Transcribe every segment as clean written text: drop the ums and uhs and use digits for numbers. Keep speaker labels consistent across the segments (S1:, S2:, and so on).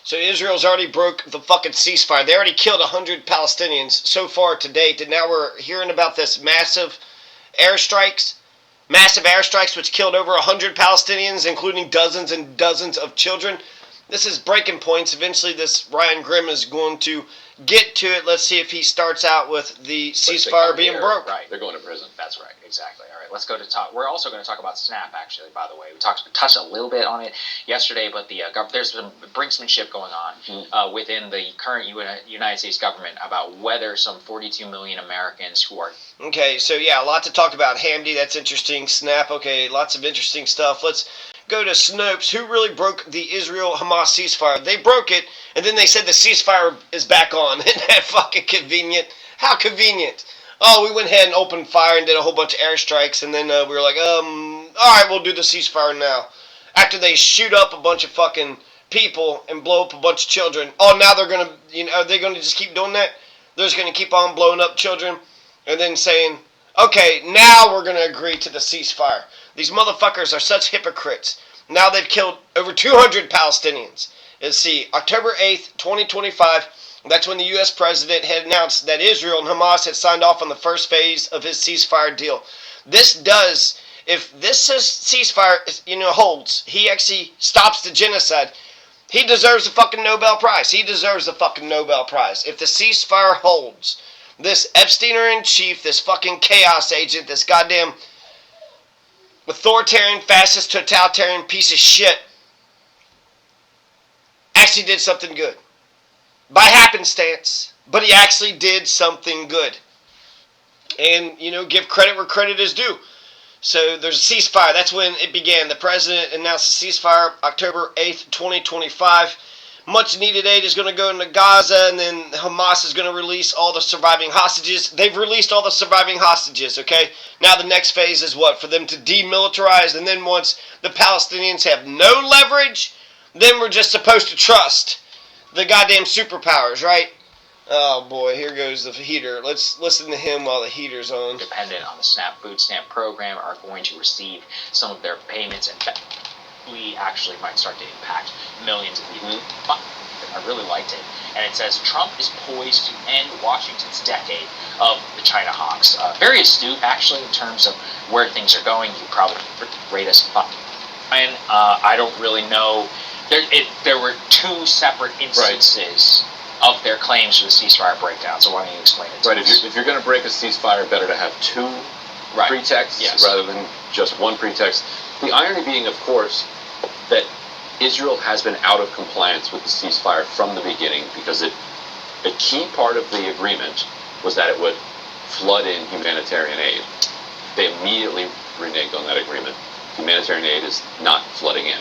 S1: So Israel's already broke the fucking ceasefire. They already killed 100 Palestinians so far to date, and now we're hearing about this massive airstrikes which killed over 100 Palestinians, including dozens and dozens of children. This is breaking points. Eventually this Ryan Grimm is going to get to it. Let's see if he starts out with the ceasefire being broke.
S2: Right, they're going to prison. That's right, exactly. All right, let's go to talk. We're also going to talk about SNAP, actually, by the way. We touched a little bit on it yesterday, but there's some brinksmanship going on within the current United States government about whether some 42 million Americans who are...
S1: Okay, so yeah, a lot to talk about. Hamdi, that's interesting. SNAP, okay, lots of interesting stuff. Let's go to Snopes. Who really broke the Israel-Hamas ceasefire? They broke it, and then they said the ceasefire is back on. Isn't that fucking convenient? How convenient? Oh, we went ahead and opened fire and did a whole bunch of airstrikes, and then we were like, alright, we'll do the ceasefire now. After they shoot up a bunch of fucking people and blow up a bunch of children. Oh, now they're gonna, are they gonna just keep doing that? They're just gonna keep on blowing up children, and then saying, okay, now we're gonna agree to the ceasefire. These motherfuckers are such hypocrites. Now they've killed over 200 Palestinians. Let's see, October 8th, 2025, that's when the U.S. president had announced that Israel and Hamas had signed off on the first phase of his ceasefire deal. If this ceasefire, holds, he actually stops the genocide, he deserves a fucking Nobel Prize. He deserves a fucking Nobel Prize. If the ceasefire holds, this Epsteiner-in-chief, this fucking chaos agent, this goddamn authoritarian, fascist, totalitarian piece of shit actually did something good. By happenstance, but he actually did something good. And, give credit where credit is due. So there's a ceasefire. That's when it began. The president announced the ceasefire October 8th, 2025. Much needed aid is going to go into Gaza, and then Hamas is going to release all the surviving hostages. They've released all the surviving hostages, okay? Now the next phase is what? For them to demilitarize, and then once the Palestinians have no leverage, then we're just supposed to trust the goddamn superpowers, right? Oh boy, here goes the heater. Let's listen to him while the heater's on.
S2: Dependent on the SNAP food stamp program are going to receive some of their payments, and we actually might start to impact millions of people. I really liked it. And it says, Trump is poised to end Washington's decade of the China hawks. Very astute, actually, in terms of where things are going. You probably rate us up. And I don't really know. There were two separate instances of their claims for the ceasefire breakdown. So why don't you explain it to us?
S3: If you're going to break a ceasefire, better to have two pretexts rather than just one pretext. The irony being, of course, that Israel has been out of compliance with the ceasefire from the beginning because a key part of the agreement was that it would flood in humanitarian aid. They immediately reneged on that agreement. Humanitarian aid is not flooding in.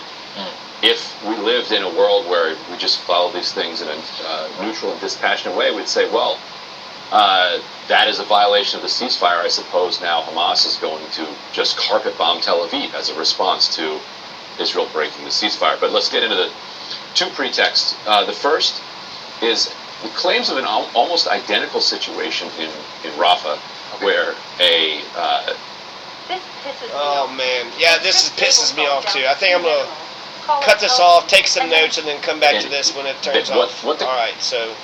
S3: If we lived in a world where we just followed these things in a neutral and dispassionate way, we'd say, well, that is a violation of the ceasefire. I suppose now Hamas is going to just carpet bomb Tel Aviv as a response to Israel breaking the ceasefire. But let's get into the two pretexts. The first is the claims of an almost identical situation in Rafah, where a...
S4: This pisses me off.
S1: Oh, man. Yeah, this pisses me off, too. I think I'm going to cut this off, take some notes, and then come back to this when it turns off. All right, so...